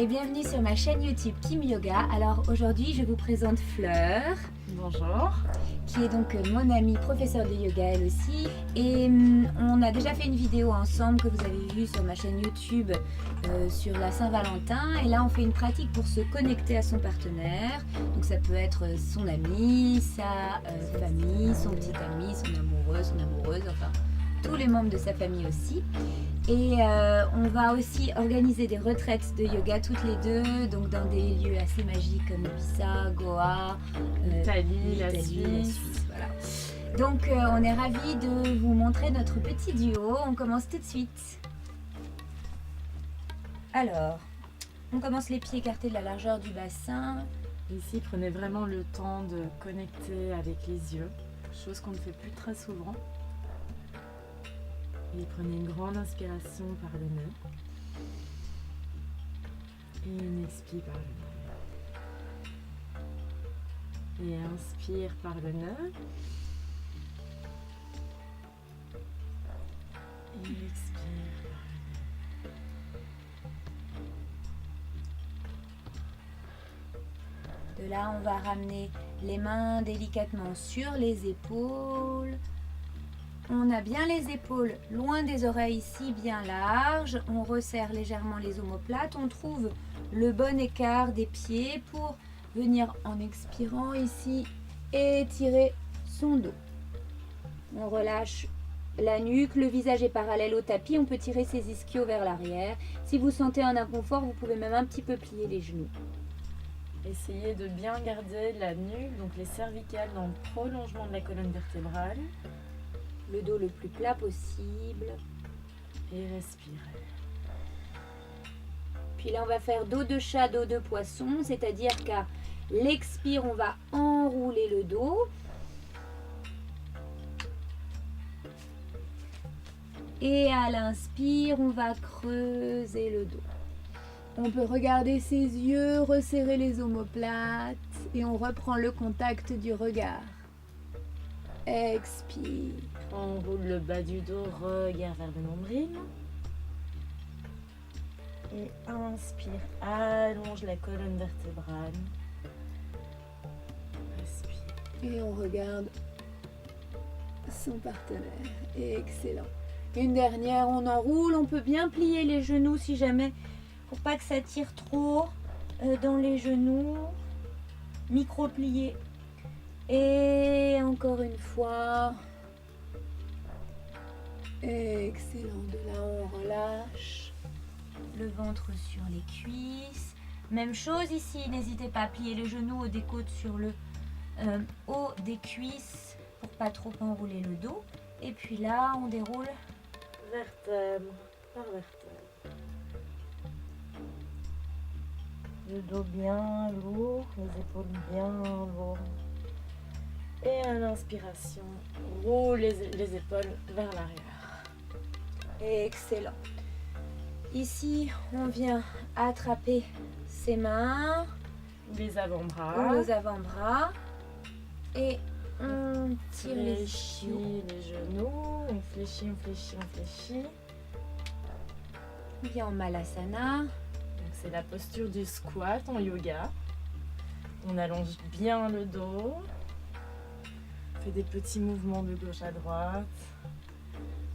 et bienvenue sur ma chaîne YouTube Kim Yoga. Alors aujourd'hui je vous présente Fleur. Bonjour. Qui est donc mon amie professeure de yoga elle aussi. Et on a déjà fait une vidéo ensemble que vous avez vue sur ma chaîne YouTube sur la Saint-Valentin. Et là on fait une pratique pour se connecter à son partenaire. Donc ça peut être son ami, sa famille, son petit ami, son amoureux, son amoureuse, enfin tous les membres de sa famille aussi. Et on va aussi organiser des retraites de yoga toutes les deux, donc dans des lieux assez magiques comme Ibiza, Goa, Italie, la Suisse. Voilà. Donc on est ravis de vous montrer notre petit duo. On commence tout de suite. Alors, on commence les pieds écartés de la largeur du bassin. Ici, prenez vraiment le temps de connecter avec les yeux, chose qu'on ne fait plus très souvent. Et prenez une grande inspiration par le nez et une expire par le nez. Et inspire par le nez et expire par le nez. De là, on va ramener les mains délicatement sur les épaules. On a bien les épaules loin des oreilles ici, bien larges. On resserre légèrement les omoplates. On trouve le bon écart des pieds pour venir en expirant ici étirer son dos. On relâche la nuque, le visage est parallèle au tapis. On peut tirer ses ischios vers l'arrière. Si vous sentez un inconfort, vous pouvez même un petit peu plier les genoux. Essayez de bien garder la nuque, donc les cervicales dans le prolongement de la colonne vertébrale. Le dos le plus plat possible. Et respirez. Puis là, on va faire dos de chat, dos de poisson. C'est-à-dire qu'à l'expire, on va enrouler le dos. Et à l'inspire, on va creuser le dos. On peut regarder ses yeux, resserrer les omoplates. Et on reprend le contact du regard. Expire. On roule le bas du dos, regard vers le nombril. Et inspire, allonge la colonne vertébrale. Respire. Et on regarde son partenaire. Excellent. Une dernière, on enroule. On peut bien plier les genoux si jamais, pour pas que ça tire trop dans les genoux. Micro-plié. Et encore une fois. Excellent. De là, on relâche le ventre sur les cuisses. Même chose ici. N'hésitez pas à plier les genoux au décote sur le haut des cuisses pour pas trop enrouler le dos. Et puis là, on déroule Vertèbre par vertèbre. Le dos bien lourd, les épaules bien lourdes. Et à l'inspiration, roule les épaules vers l'arrière. Excellent. Ici, on vient attraper ses mains, Les avant-bras. ou les avant-bras, et on tire les Fléchis ischios. les genoux. On fléchit, on fléchit, on fléchit. On vient en Malasana. Donc c'est la posture du squat en yoga. On allonge bien le dos. On fait des petits mouvements de gauche à droite.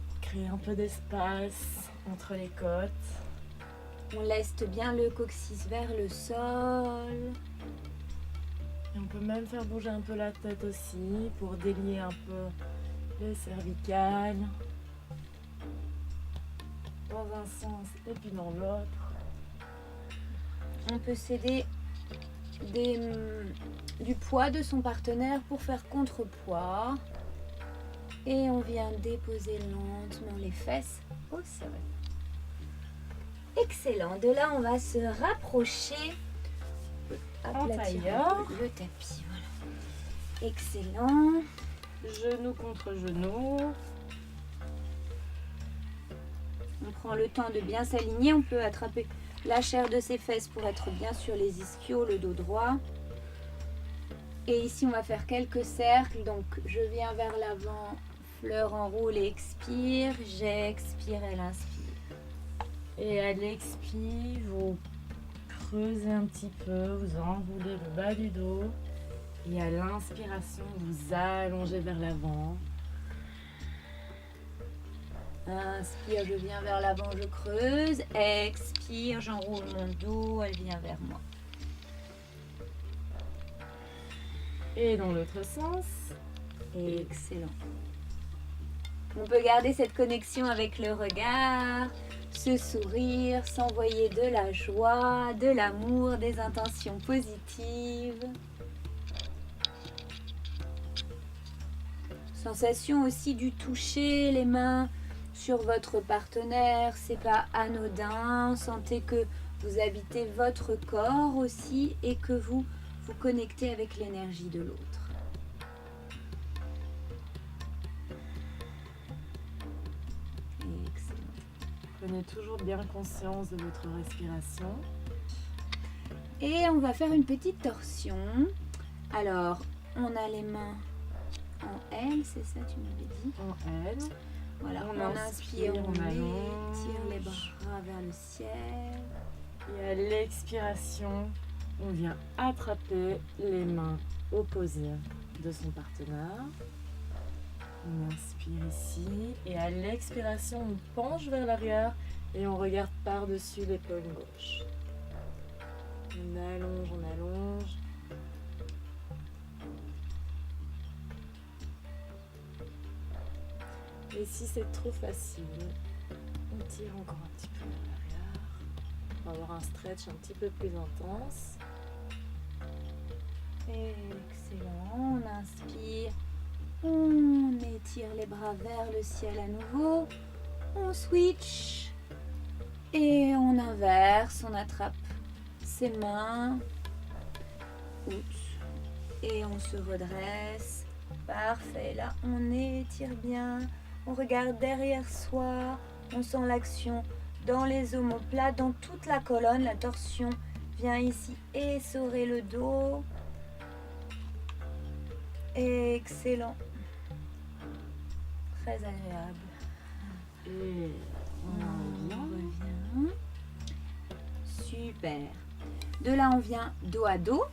Pour créer un peu d'espace entre les côtes. On leste bien le coccyx vers le sol. Et on peut même faire bouger un peu la tête aussi pour délier un peu les cervicales. Dans un sens et puis dans l'autre. On peut céder du poids de son partenaire pour faire contrepoids. Et on vient déposer lentement les fesses au sol. Excellent. De là, on va se rapprocher. Aplatir tailleur. le tapis. Voilà. Excellent. Genou contre genou. On prend le temps de bien s'aligner. On peut attraper la chair de ses fesses pour être bien sur les ischios, le dos droit. Et ici, on va faire quelques cercles. Donc, je viens vers l'avant. Fleur enroule et expire. J'expire, elle inspire. Et à l'expire, vous creusez un petit peu, vous enroulez le bas du dos. Et à l'inspiration, vous allongez vers l'avant. Inspire, je viens vers l'avant, je creuse. Expire, j'enroule mon dos, elle vient vers moi. Et dans l'autre sens. Excellent. On peut garder cette connexion avec le regard, ce sourire, s'envoyer de la joie, de l'amour, des intentions positives. Sensation aussi du toucher, les mains sur votre partenaire, c'est pas anodin. Sentez que vous habitez votre corps aussi et que vous vous connectez avec l'énergie de l'autre. Prenez toujours bien conscience de votre respiration. Et on va faire une petite torsion. Alors, on a les mains en L, c'est ça tu m'avais dit? En L. Voilà, on inspire, on tire les bras vers le ciel. Et à l'expiration, on vient attraper les mains opposées de son partenaire. On inspire ici et à l'expiration, on penche vers l'arrière et on regarde par-dessus l'épaule gauche. On allonge, on allonge. Et si c'est trop facile, on tire encore un petit peu vers l'arrière. On va avoir un stretch un petit peu plus intense. Excellent, on inspire. On étire les bras vers le ciel à nouveau. On switch. Et on inverse. On attrape ses mains. Oups. Et on se redresse. Parfait. Là, on étire bien. On regarde derrière soi. On sent l'action dans les omoplates, dans toute la colonne. La torsion vient ici essorer le dos. Excellent. Très agréable. Et on revient. Super. De là, on vient dos à dos.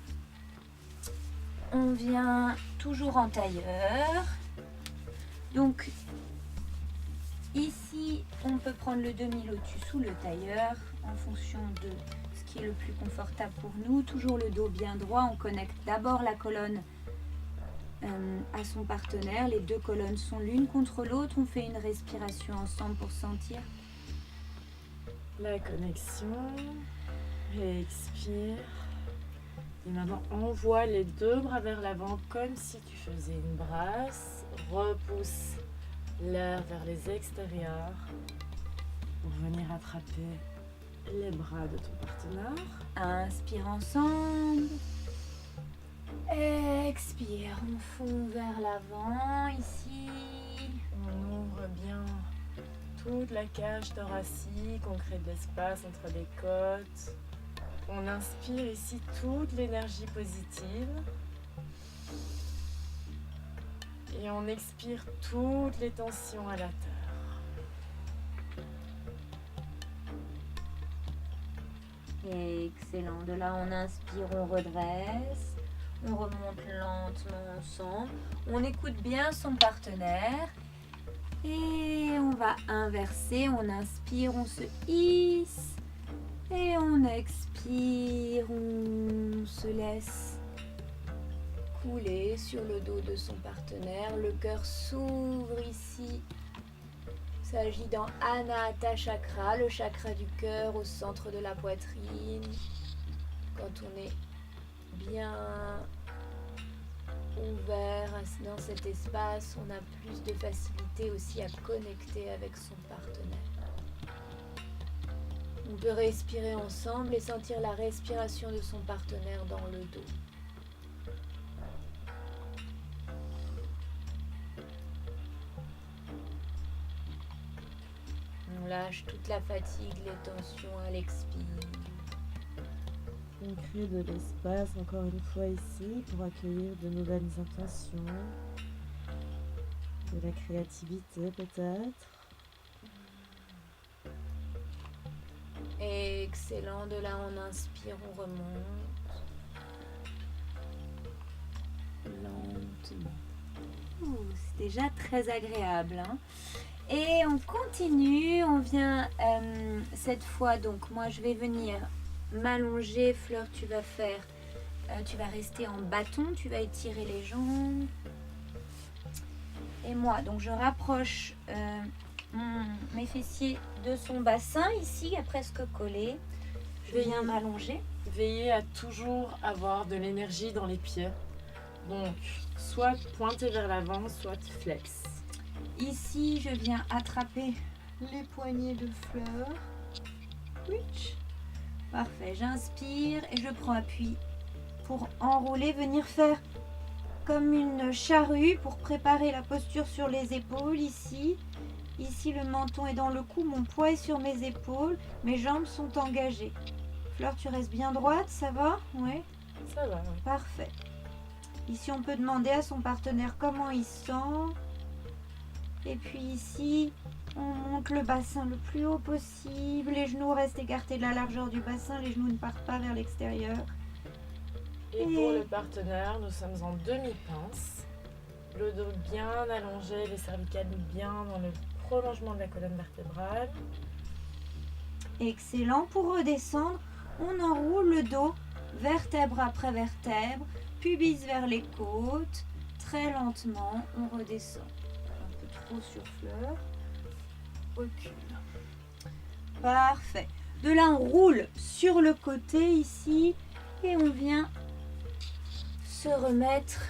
On vient toujours en tailleur. Donc, ici, on peut prendre le demi-lotus ou le tailleur en fonction de ce qui est le plus confortable pour nous. Toujours le dos bien droit. On connecte d'abord la colonne à son partenaire. Les deux colonnes sont l'une contre l'autre. On fait une respiration ensemble pour sentir la connexion. Expire. Et maintenant, envoie les deux bras vers l'avant comme si tu faisais une brasse. Repousse l'air vers les extérieurs pour venir attraper les bras de ton partenaire. Inspire ensemble. Expire, on fond vers l'avant ici. On ouvre bien toute la cage thoracique, on crée de l'espace entre les côtes. On inspire ici toute l'énergie positive. Et on expire toutes les tensions à la terre. Excellent. De là, on inspire, on redresse. On remonte lentement ensemble. On écoute bien son partenaire. Et on va inverser. On inspire, on se hisse. Et on expire, on se laisse couler sur le dos de son partenaire. Le cœur s'ouvre ici. Il s'agit dans Anahata Chakra, le chakra du cœur au centre de la poitrine. Quand on est bien ouvert dans cet espace, on a plus de facilité aussi à connecter avec son partenaire. On peut respirer ensemble et sentir la respiration de son partenaire dans le dos. On lâche toute la fatigue, les tensions à l'expire. On crée de l'espace encore une fois ici pour accueillir de nouvelles intentions, de la créativité peut-être. Excellent. De là, on inspire, on remonte. Lentement. C'est déjà très agréable. Hein. Et on continue. On vient cette fois. Donc, moi, je vais venir m'allonger. Fleur, tu vas faire... tu vas rester en bâton. Tu vas étirer les jambes. Et moi, donc je rapproche mes fessiers de son bassin, ici, est presque collé. Je viens m'allonger. Veillez à toujours avoir de l'énergie dans les pieds. Donc, soit pointer vers l'avant, soit flex. Ici, je viens attraper les poignets de Fleur. Reach. Parfait, j'inspire et je prends appui pour enrouler, venir faire comme une charrue pour préparer la posture sur les épaules ici. Ici, le menton est dans le cou, mon poids est sur mes épaules, mes jambes sont engagées. Fleur, tu restes bien droite, ça va? Oui. Ça va, oui. Parfait. Ici, on peut demander à son partenaire comment il se sent. Et puis ici, on monte le bassin le plus haut possible. Les genoux restent écartés de la largeur du bassin, les genoux ne partent pas vers l'extérieur. Et pour le partenaire, nous sommes en demi-pince. Le dos bien allongé, les cervicales bien dans le prolongement de la colonne vertébrale. Excellent. Pour redescendre, on enroule le dos, vertèbre après vertèbre, pubis vers les côtes. Très lentement, on redescend. Un peu trop sur Fleur. Recule. Parfait. De là, on roule sur le côté ici et on vient se remettre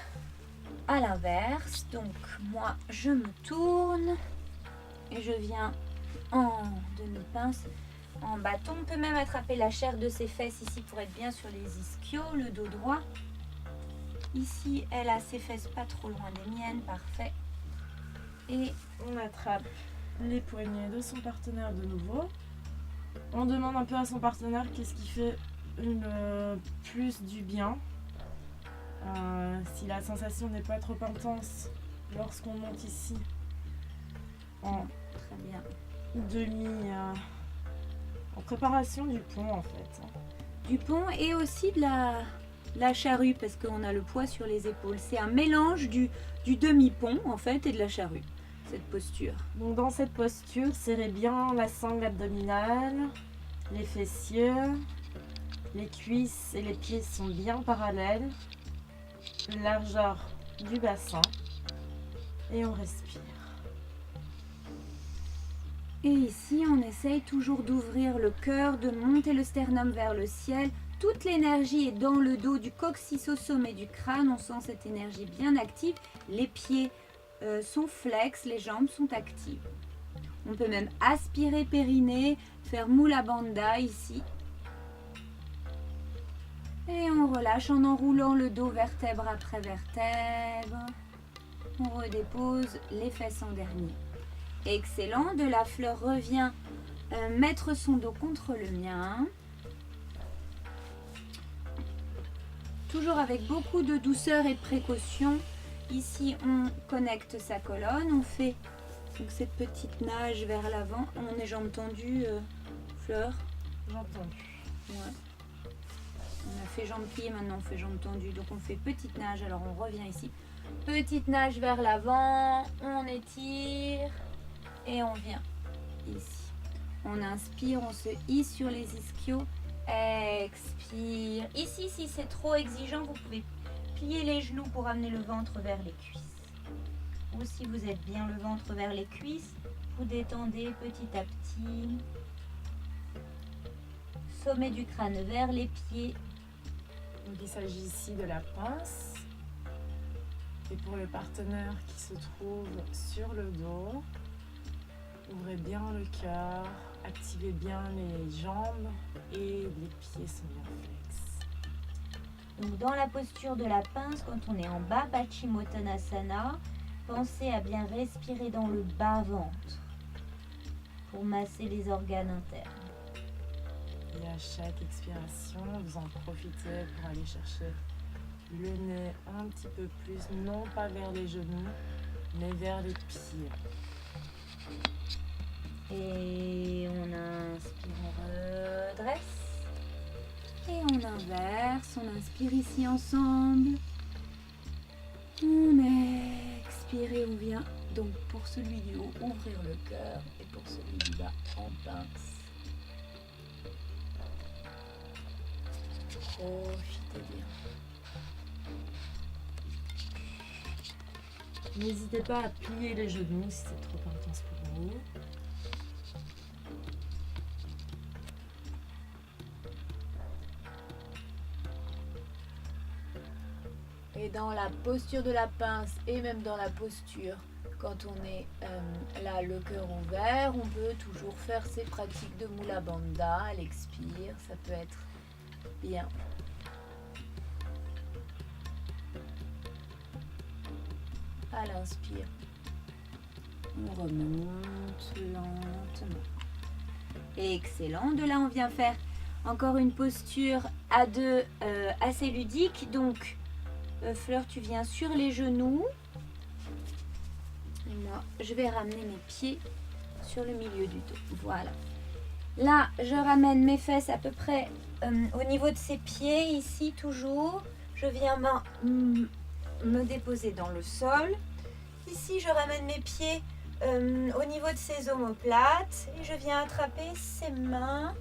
à l'inverse. Donc moi je me tourne et je viens en demi-pince, en bâton. On peut même attraper la chair de ses fesses ici pour être bien sur les ischios, le dos droit. Ici elle a ses fesses pas trop loin des miennes, parfait. Et on attrape les poignets de son partenaire de nouveau. On demande un peu à son partenaire qu'est-ce qui fait plus du bien. Si la sensation n'est pas trop intense lorsqu'on monte ici en très bien. En préparation du pont en fait. Du pont et aussi de la charrue parce qu'on a le poids sur les épaules. C'est un mélange du demi-pont en fait et de la charrue, cette posture. Donc dans cette posture, serrez bien la sangle abdominale, les fessiers, les cuisses et les pieds sont bien parallèles. Largeur du bassin et on respire. Et ici, on essaye toujours d'ouvrir le cœur, de monter le sternum vers le ciel. Toute l'énergie est dans le dos, du coccyx au sommet du crâne. On sent cette énergie bien active. Les pieds sont flex, les jambes sont actives. On peut même aspirer périnée, faire Mula Bandha ici. Et on relâche en enroulant le dos vertèbre après vertèbre. On redépose les fesses en dernier. Excellent. De la Fleur revient mettre son dos contre le mien. Toujours avec beaucoup de douceur et de précaution. Ici, on connecte sa colonne. On fait donc cette petite nage vers l'avant. On est jambes tendues, Fleur? Jambes tendues. Ouais. On a fait jambes pliées, maintenant on fait jambes tendues. Donc on fait petite nage, alors on revient ici. Petite nage vers l'avant, on étire et on vient ici. On inspire, on se hisse sur les ischios. Expire. Ici, si c'est trop exigeant, vous pouvez plier les genoux pour amener le ventre vers les cuisses. Ou si vous êtes bien le ventre vers les cuisses, vous détendez petit à petit. Sommet du crâne vers les pieds. Donc il s'agit ici de la pince. Et pour le partenaire qui se trouve sur le dos, ouvrez bien le cœur, activez bien les jambes et les pieds sont bien flex. Donc dans la posture de la pince, quand on est en bas Paschimottanasana, pensez à bien respirer dans le bas-ventre pour masser les organes internes. Et à chaque expiration, vous en profitez pour aller chercher le nez un petit peu plus, non pas vers les genoux, mais vers les pieds. Et on inspire, on redresse. Et on inverse, on inspire ici ensemble. On expire et on vient donc pour celui du haut ouvrir le cœur et pour celui du bas en pince. Profitez bien. N'hésitez pas à plier les genoux si c'est trop intense pour vous. Et dans la posture de la pince et même dans la posture, quand on est là, le cœur ouvert, on peut toujours faire ces pratiques de Mula Bandha à l'expire, ça peut être bien. À l'inspire, on remonte lentement. Excellent. De là, on vient faire encore une posture à deux assez ludique. Donc, Fleur, tu viens sur les genoux. Et moi, je vais ramener mes pieds sur le milieu du dos. Voilà. Là, je ramène mes fesses à peu près au niveau de ses pieds, ici toujours. Je viens me déposer dans le sol. Ici, je ramène mes pieds au niveau de ses omoplates et je viens attraper ses mains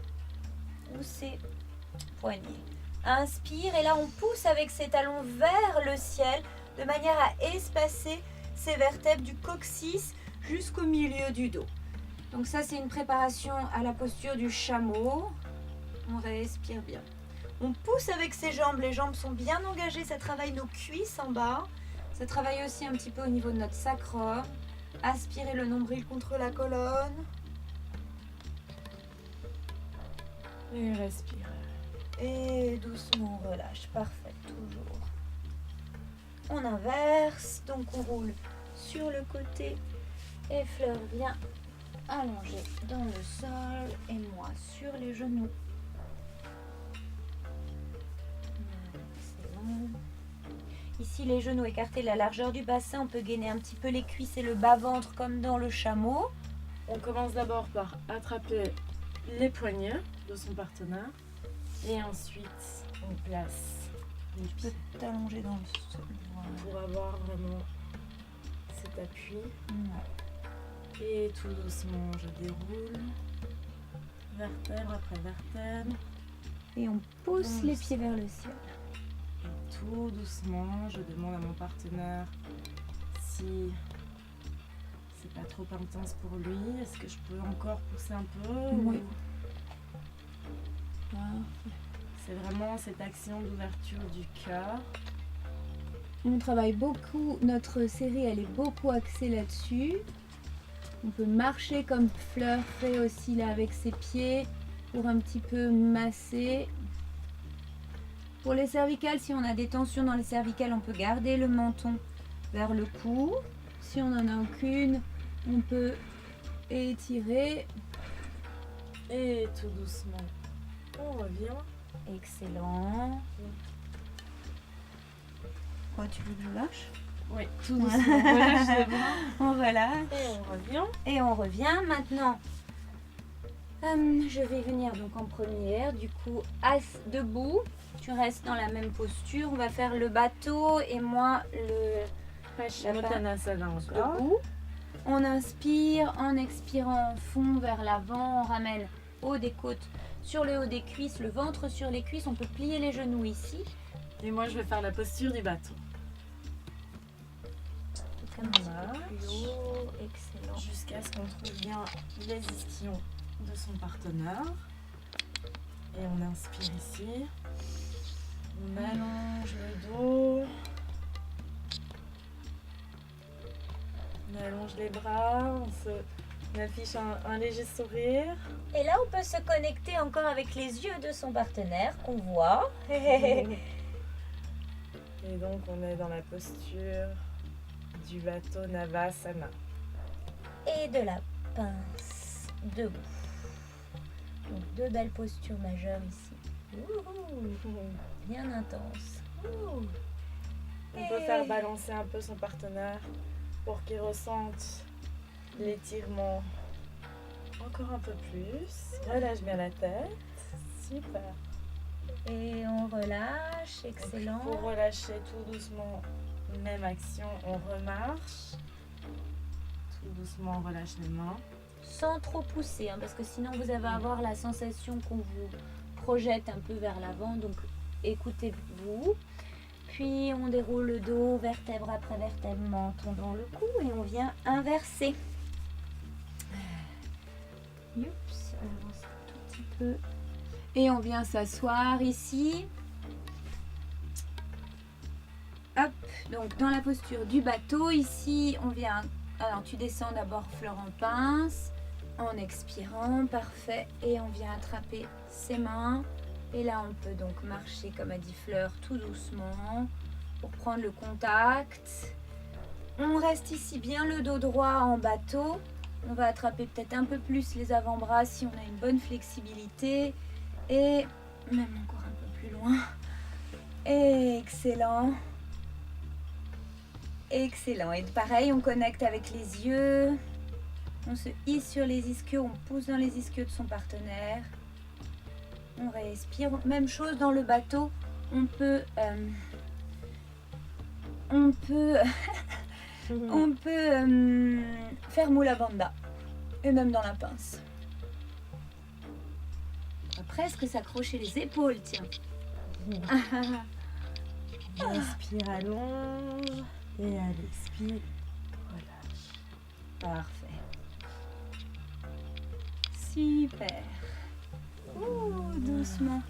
ou ses poignets. Inspire et là, on pousse avec ses talons vers le ciel de manière à espacer ses vertèbres du coccyx jusqu'au milieu du dos. Donc ça, c'est une préparation à la posture du chameau. On respire bien. On pousse avec ses jambes, les jambes sont bien engagées, ça travaille nos cuisses en bas. Ça travaille aussi un petit peu au niveau de notre sacrum. Aspirez le nombril contre la colonne. Et respire. Et doucement on relâche, parfait, toujours. On inverse, donc on roule sur le côté. Et Fleur vient allonger dans le sol et moi sur les genoux. Excellent. Ici, les genoux écartés, la largeur du bassin. On peut gainer un petit peu les cuisses et le bas-ventre comme dans le chameau. On commence d'abord par attraper les poignets de son partenaire. Et ensuite, on place les pieds. Tu peux t'allonger dans le sol. Voilà. Pour avoir vraiment cet appui. Ouais. Et tout doucement, je déroule. Vertèbre après vertèbre. Et on pousse les pieds vers le ciel. Et tout doucement, je demande à mon partenaire si c'est pas trop intense pour lui. Est-ce que je peux encore pousser un peu Oui. C'est vraiment cette action d'ouverture du cœur. On travaille beaucoup, notre série elle est beaucoup axée là-dessus. On peut marcher comme Fleur fait aussi là avec ses pieds pour un petit peu masser. Pour les cervicales, si on a des tensions dans les cervicales, on peut garder le menton vers le cou. Si on n'en a aucune, on peut étirer. Et tout doucement, on revient. Excellent. Quoi, tu veux que je lâche? Oui, tout doucement. Voilà, je vois. On relâche. Et on revient. Et on revient maintenant. Je vais venir donc en première, du coup, debout. Tu restes dans la même posture. On va faire le bateau et moi Paschimottanasana encore. debout. On inspire, en expirant, on fond vers l'avant, on ramène haut des côtes sur le haut des cuisses, le ventre sur les cuisses. On peut plier les genoux ici. Et moi, je vais faire la posture du bateau. Comme ça, plus haut, excellent. Jusqu'à ce qu'on trouve bien les ischions de son partenaire. Et on inspire ici. On allonge le dos. On allonge les bras. On affiche un léger sourire. Et là, on peut se connecter encore avec les yeux de son partenaire qu'on voit. Et donc, on est dans la posture du bateau Navasana. Et de la pince debout. Donc deux belles postures majeures ici. Bien intense. On peut faire balancer un peu son partenaire pour qu'il ressente l'étirement Encore un peu plus. Relâche bien la tête. Super. Et on relâche, excellent. Pour relâcher tout doucement, même action, on remarche. Tout doucement, on relâche les mains. Sans trop pousser, hein, parce que sinon vous allez avoir la sensation qu'on vous projette un peu vers l'avant. Donc écoutez-vous. Puis on déroule le dos, vertèbre après vertèbre, menton dans le cou et on vient inverser. Oups, on avance un tout petit peu. Et on vient s'asseoir ici. Hop, donc dans la posture du bateau, ici on vient... Alors tu descends d'abord fleur en pince, en expirant, parfait. Et on vient attraper ses mains. Et là on peut donc marcher comme a dit Fleur tout doucement pour prendre le contact. On reste ici bien le dos droit en bateau. On va attraper peut-être un peu plus les avant-bras si on a une bonne flexibilité. Et même encore un peu plus loin. Excellent. Excellent. Et pareil, on connecte avec les yeux. On se hisse sur les ischios, on pousse dans les ischios de son partenaire. On respire. Même chose dans le bateau. On peut faire Mula Bandha. Et même dans la pince. On va presque s'accrocher les épaules, tiens. Inspire, allonge. Et à l'expire, relâche. Parfait. Super. Doucement.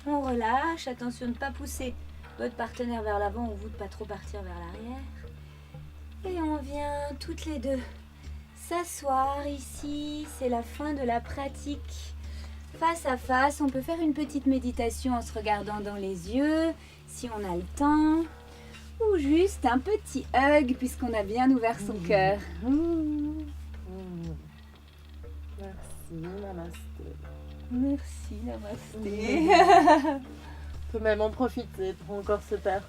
On relâche. Attention de ne pas pousser votre partenaire vers l'avant ou vous de pas trop partir vers l'arrière. Et on vient toutes les deux s'asseoir ici. C'est la fin de la pratique. Face à face, on peut faire une petite méditation en se regardant dans les yeux, si on a le temps. Ou juste un petit hug, puisqu'on a bien ouvert son cœur. Merci, namasté. Merci, namasté. On peut même en profiter pour encore se faire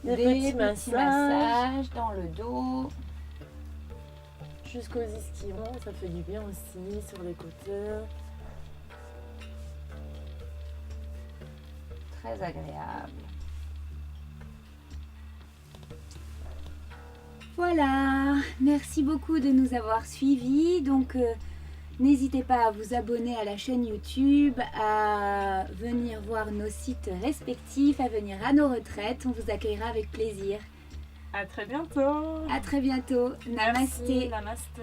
des petits massages dans le dos. Jusqu'aux ischions, ça fait du bien aussi, sur les côtés. Très agréable. Voilà, merci beaucoup de nous avoir suivis. Donc, n'hésitez pas à vous abonner à la chaîne YouTube, à venir voir nos sites respectifs, à venir à nos retraites. On vous accueillera avec plaisir. À très bientôt. À très bientôt. Namasté. Merci, namasté.